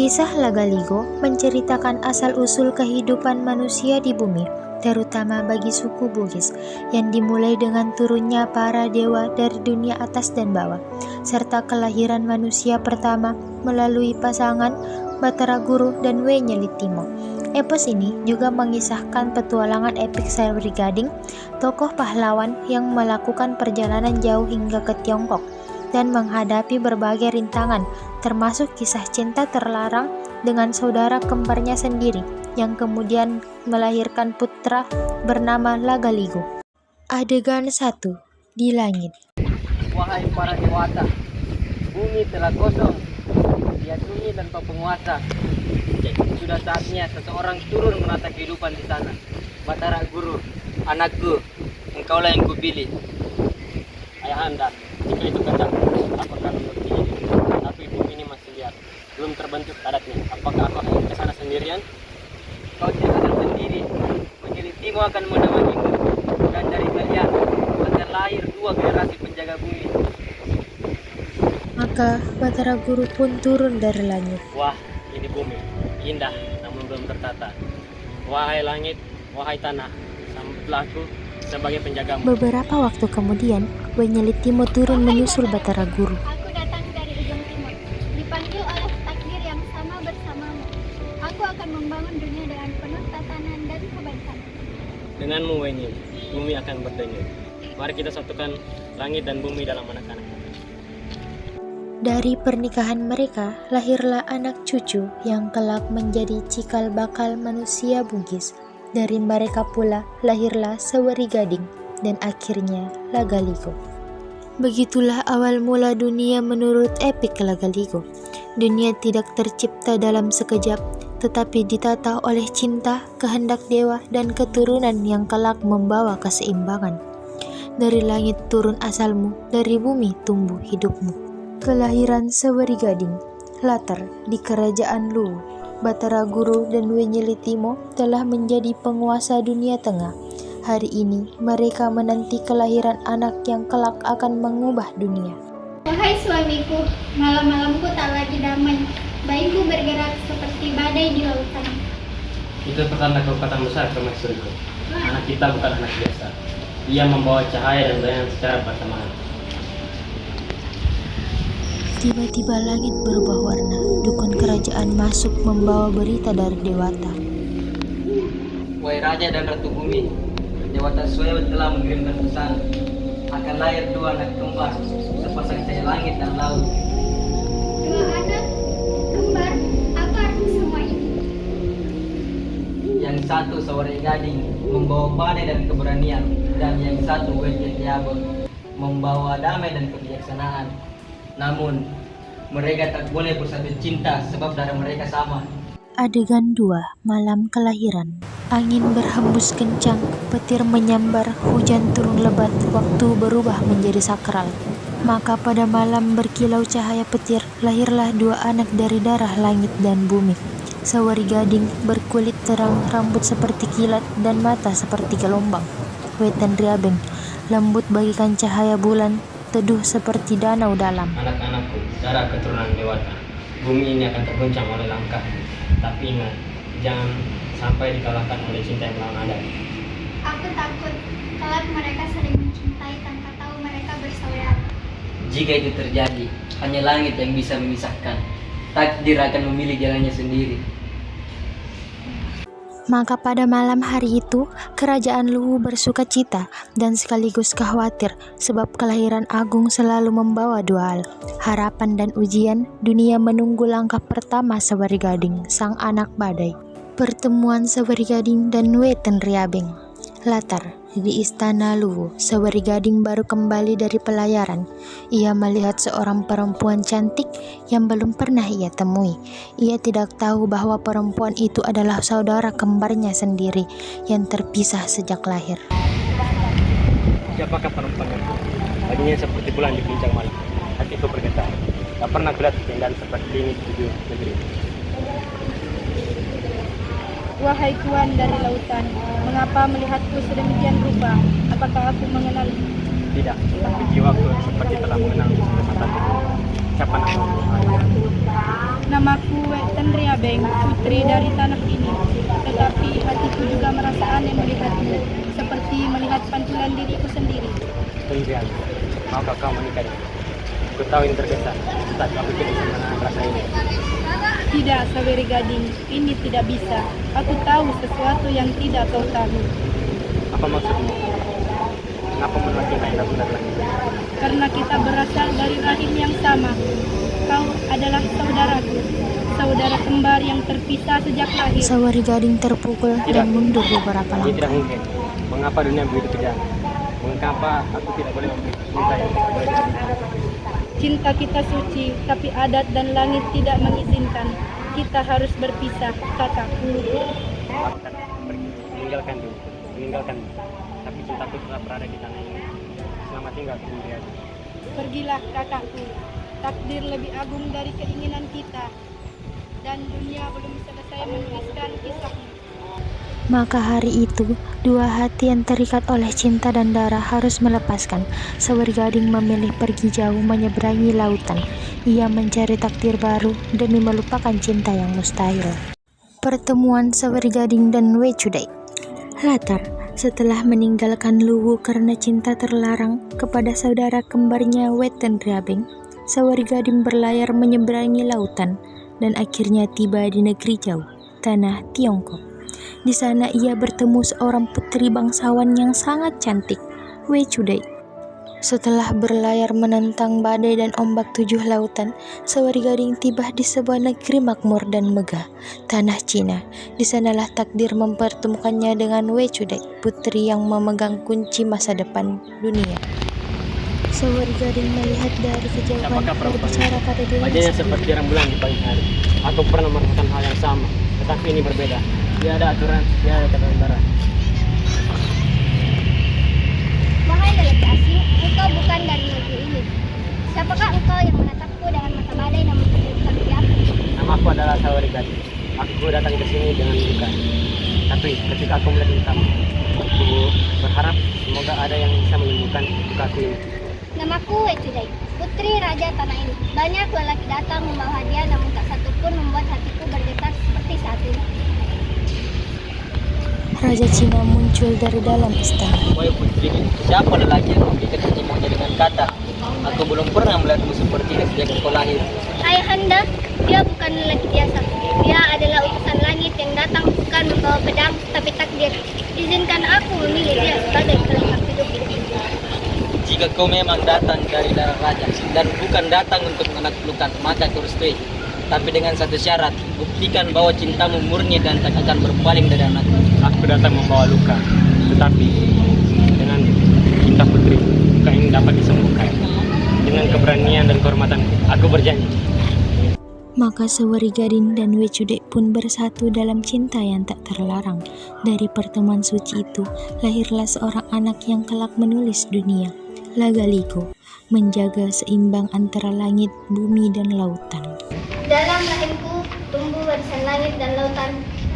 Kisah Lagaligo menceritakan asal-usul kehidupan manusia di bumi, terutama bagi suku Bugis, yang dimulai dengan turunnya para dewa dari dunia atas dan bawah, serta kelahiran manusia pertama melalui pasangan Batara Guru dan Wenyelitimo. Epos ini juga mengisahkan petualangan epik Saweri Gading, tokoh pahlawan yang melakukan perjalanan jauh hingga ke Tiongkok dan menghadapi berbagai rintangan, termasuk kisah cinta terlarang dengan saudara kembarnya sendiri, yang kemudian melahirkan putra bernama Lagaligo. Adegan 1. Di langit. Wahai para dewata, bumi telah kosong, dia sunyi tanpa penguasa. Sudah saatnya seseorang turun menata kehidupan di sana. Batara Guru, anakku, engkaulah yang kupilih. Ayahanda, jika itu kehendak, aku akan menuruti ini. Tapi bumi ini masih liar, belum terbentuk adatnya. Apakah aku akan ke sana sendirian? Kau tidak akan sendiri. Wenyelitimo akan menemanimu. Dan dari kalian akan lahir 2 generasi penjaga bumi. Maka Batara Guru pun turun dari langit. Wah, ini bumi, indah namun belum tertata. Wahai langit, wahai tanah, sambutlah aku sebagai penjagamu. Beberapa waktu kemudian, Wenyelitimo turun menyusul Batara Guru. Aku datang dari ujung timur, dipanggil oleh takdir yang sama bersamamu. Aku akan membangun dunia dengan penuh tatanan dan kebaikan. Denganmu, Wenyi, bumi akan berdenyut. Mari kita satukan langit dan bumi dalam anak-anak. Dari pernikahan mereka, lahirlah anak cucu yang kelak menjadi cikal bakal manusia Bugis. Dari mereka pula lahirlah Saweri Gading dan akhirnya Lagaligo. Begitulah awal mula dunia menurut epik Lagaligo. Dunia tidak tercipta dalam sekejap, tetapi ditata oleh cinta, kehendak dewa, dan keturunan yang kelak membawa keseimbangan. Dari langit turun asalmu, dari bumi tumbuh hidupmu. Kelahiran Saweri Gading. Latar di Kerajaan Luwu. Batara Guru dan Wenyelitimo telah menjadi penguasa dunia tengah. Hari ini mereka menanti kelahiran anak yang kelak akan mengubah dunia. Wahai suamiku, malam-malamku tak lagi damai. Bayiku bergerak seperti badai di lautan. Itu pertanda kekuatan besar permaisuriku. Anak kita bukan anak biasa. Ia membawa cahaya dan bayangan secara bersamaan. Tiba-tiba langit berubah warna. Dukun kerajaan masuk membawa berita dari Dewata. Wahai Raja dan Ratu Bumi, Dewata Swewe telah mengirimkan pesan. Akan lahir 2 anak kembar, sepasang cahaya langit dan laut. 2 anak kembar, apa arti semua ini? Yang satu Saweri Gading membawa badai dan keberanian, dan yang satu Wenyelitimo membawa damai dan kebijaksanaan. Namun, mereka tak boleh bersatu cinta sebab darah mereka sama. Adegan 2. Malam kelahiran. Angin berhembus kencang, petir menyambar, hujan turun lebat, waktu berubah menjadi sakral. Maka pada malam berkilau cahaya petir, lahirlah 2 anak dari darah langit dan bumi. Saweri Gading berkulit terang, rambut seperti kilat, dan mata seperti gelombang. Wetan Riabeng, lembut bagikan cahaya bulan, teduh seperti danau dalam. Anak-anakku, darah keturunan Dewata, bumi ini akan terguncang oleh langkahmu. Tapi ingat, jangan sampai dikalahkan oleh cinta yang melawan adat. Aku takut kelak mereka saling mencintai tanpa tahu mereka bersaudara. Jika itu terjadi, hanya langit yang bisa memisahkan. Takdir akan memilih jalannya sendiri. Maka pada malam hari itu, kerajaan Luwu bersuka cita dan sekaligus khawatir sebab kelahiran agung selalu membawa 2 hal, harapan dan ujian. Dunia menunggu langkah pertama Saweri Gading, sang anak badai. Pertemuan Saweri Gading dan Wetan Riabeng. Latar di Istana Luwu. Saweri Gading baru kembali dari pelayaran. Ia melihat seorang perempuan cantik yang belum pernah ia temui. Ia tidak tahu bahwa perempuan itu adalah saudara kembarnya sendiri yang terpisah sejak lahir. Siapakah perempuan itu? Bajunya seperti bulan di puncak malam. Hatiku bergetar. Tak pernah kulihat keindahan seperti ini di tujuh negeri. Wahai tuan dari lautan, mengapa melihatku sedemikian rupa? Apakah aku mengenali? Tidak, tapi jiwaku seperti telah mengenal satu mataku. Siapa namamu? Namaku Wetten Riabeng, putri dari tanah ini. Tetapi hatiku juga merasa aneh melihatmu, seperti melihat pantulan diriku sendiri. Sendirian, maukah kau menikah denganku? Ku tahu ini tergesa, tapi aku tidak bisa menahan rasa ini. Tidak, Saweri Gading, ini tidak bisa. Aku tahu sesuatu yang tidak kau tahu. Apa maksudmu? Kenapa menolak cinta yang benar lagi? Karena kita berasal dari rahim yang sama. Kau adalah saudaraku, saudara kembar yang terpisah sejak lahir. Saweri Gading terpukul dan mundur beberapa Ini tidak langkah. mungkin. Mengapa dunia begitu kejam? Mengapa aku tidak boleh memiliki cinta yang tidak boleh dicintai? Cinta kita suci, tapi adat dan langit tidak mengizinkan. Kita harus berpisah, kakakku. Aku akan pergi, meninggalkan. Tapi cintaku tetap berada di tanah ini. Selamat tinggal, Indrian. Pergilah, kakakku. Takdir lebih agung dari keinginan kita. Dan dunia belum selesai menuliskan kisahmu. Maka hari itu, dua hati yang terikat oleh cinta dan darah harus melepaskan. Saweri Gading memilih pergi jauh menyeberangi lautan. Ia mencari takdir baru demi melupakan cinta yang mustahil. Pertemuan Saweri Gading dan Wei Chudai. Latar, setelah meninggalkan Luwu karena cinta terlarang kepada saudara kembarnya Wetten Riabeng, Saweri Gading berlayar menyeberangi lautan dan akhirnya tiba di negeri jauh, tanah Tiongkok. Di sana ia bertemu seorang putri bangsawan yang sangat cantik, Wei Chudai. Setelah berlayar menentang badai dan ombak 7 lautan, Saweri Gading tiba di sebuah negeri makmur dan megah, tanah Cina. Di sanalah takdir mempertemukannya dengan Wei Chudai, putri yang memegang kunci masa depan dunia. Saweri Gading melihat dari kejauhan, Siapakah perempuan berbicara pada dirinya wajahnya sendiri. seperti rembulan di pagi hari. Aku pernah merasakan hal yang sama, tetapi ini berbeda. Tidak ada aturan, tidak ada tata. Wahai lelaki asing, engkau bukan dari negeri ini. Siapakah engkau yang menatapku dengan mata badai namun tidak seperti aku? Namaku adalah Saweri Gading. Aku datang ke sini dengan bukan. Tapi ketika aku melihat hitam, aku berharap semoga ada yang bisa menyembuhkan lukaku ini. Namaku Wei Chudai, putri raja tanah ini. Banyak lelaki datang membawa hadiah namun tak satu pun membuat hatiku bergetar seperti saat ini. Raja Cina muncul dari dalam istana. Wahai putri, siapa lelaki yang memberikan hatimu dengan kata? Aku belum pernah melihatmu seperti ini sejak kau lahir. Ayahanda, dia bukan lelaki biasa. Dia adalah utusan langit yang datang bukan membawa pedang, tapi takdir. Izinkan aku memilih dia sebagai pelengkap hidupku. Jika kau memang datang dari darah raja dan bukan datang untuk menaklukkan, maka kau restui. Tapi dengan satu syarat, buktikan bahwa cintamu murni dan tak akan berpaling dari anakku. Aku datang membawa luka, tetapi dengan cinta putri, luka ini dapat disembuhkan. Dengan keberanian dan kehormatan, aku berjanji. Maka Saweri Gading dan Wei Chudai pun bersatu dalam cinta yang tak terlarang. Dari pertemuan suci itu, lahirlah seorang anak yang kelak menulis dunia, Lagaliko, menjaga seimbang antara langit, bumi, dan lautan. Dalam rahimku tumbuh warisan langit dan lautan.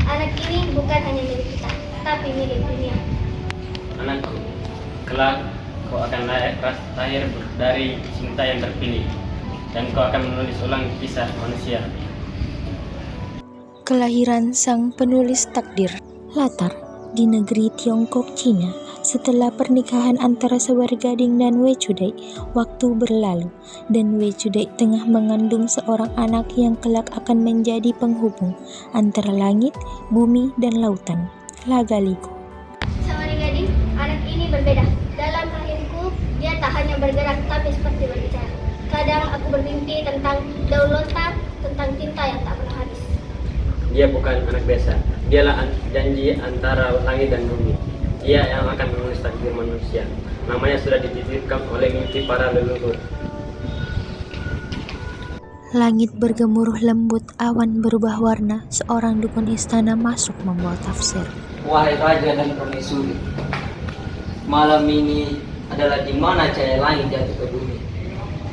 Anak ini bukan hanya milik kita, tapi milik dunia. Anakku, kelak kau akan lahir dari cinta yang terpilih, dan kau akan menulis ulang kisah manusia. Kelahiran sang penulis takdir. Latar, di negeri Tiongkok, Cina. Setelah pernikahan antara Saweri Gading dan Wei Chudai, waktu berlalu, dan Wei Chudai tengah mengandung seorang anak yang kelak akan menjadi penghubung antara langit, bumi, dan lautan, Lagaliko. Saweri Gading, anak ini berbeda. Dalam rahimku, dia tak hanya bergerak, tapi seperti berbicara. Kadang aku bermimpi tentang daun lontar, tentang cinta yang tak pernah habis. Dia bukan anak biasa, dialah janji antara langit dan bumi. Dia yang akan menulis takdir manusia. Namanya sudah dititipkan oleh mimpi para leluhur. Langit bergemuruh lembut, awan berubah warna, seorang dukun istana masuk membawa tafsir. Wahai Raja dan Permaisuri, malam ini adalah di mana cahaya langit jatuh ke bumi.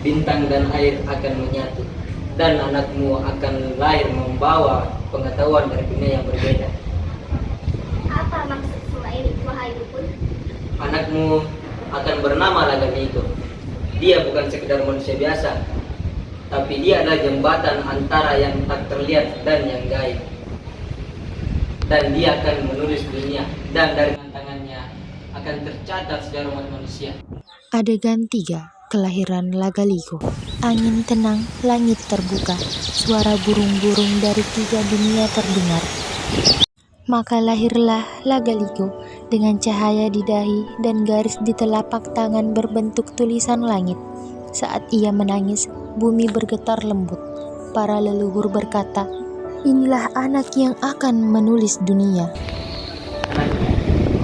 Bintang dan air akan menyatu, dan anakmu akan lahir membawa pengetahuan dari dunia yang berbeda. Apa maksud semua ini, wahai dukun? Anakmu akan bernama Lagamigo. Dia bukan sekedar manusia biasa, tapi dia adalah jembatan antara yang tak terlihat dan yang gaib. Dan dia akan menulis dunia, dan dari tangannya akan tercatat sejarah umat manusia. Adegan 3. Kelahiran Lagaligo. Angin tenang, langit terbuka, suara burung-burung dari 3 dunia terdengar. Maka lahirlah Lagaligo dengan cahaya di dahi dan garis di telapak tangan berbentuk tulisan langit. Saat ia menangis, bumi bergetar lembut. Para leluhur berkata, "Inilah anak yang akan menulis dunia."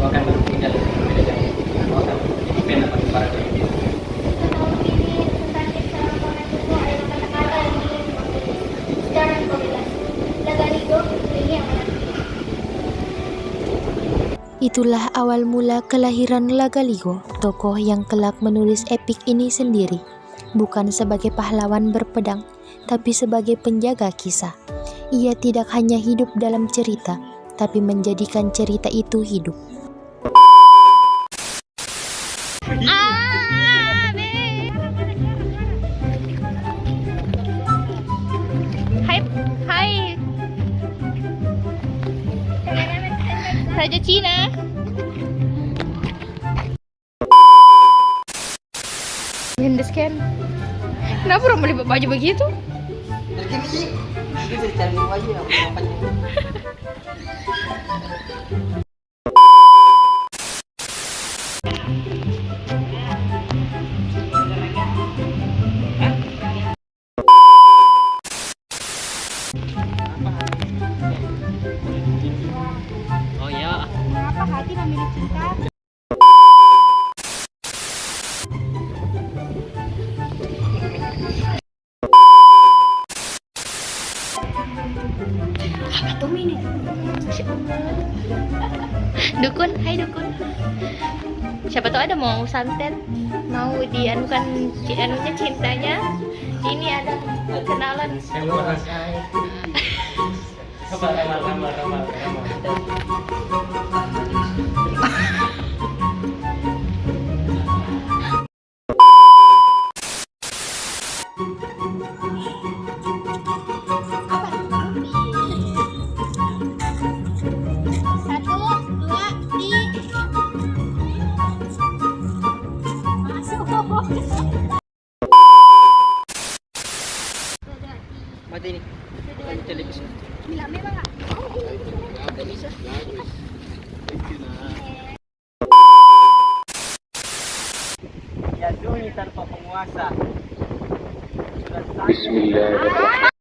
Kau akan berpindah berbeda jauh. Kau akan menjadi pena bagi para pemimpin. Tahun ini tentang seorang anak itu adalah kata-kata yang ingin mewakili sejarah kebebasan. Lagaligo ini yang menang. Itulah awal mula kelahiran Lagaligo, tokoh yang kelak menulis epik ini sendiri. Bukan sebagai pahlawan berpedang, tapi sebagai penjaga kisah. Ia tidak hanya hidup dalam cerita, tapi menjadikan cerita itu hidup. Hai. Raja Cina. Mendes kan? Kenapa orang beli baju begitu? Itu bisa cari baju yang panjang. Oh ya. Mengapa hati memilih cinta? Dukun, hai dukun. Siapa tahu ada mau santet, mau dianukan anunya cintanya. Ini ada kenalan. Coba ramal. Mati ini. Lanjut televisi. Bila memang nggak Nggak bisa. Ya sunyi tanpa penguasa. Sudah sangat.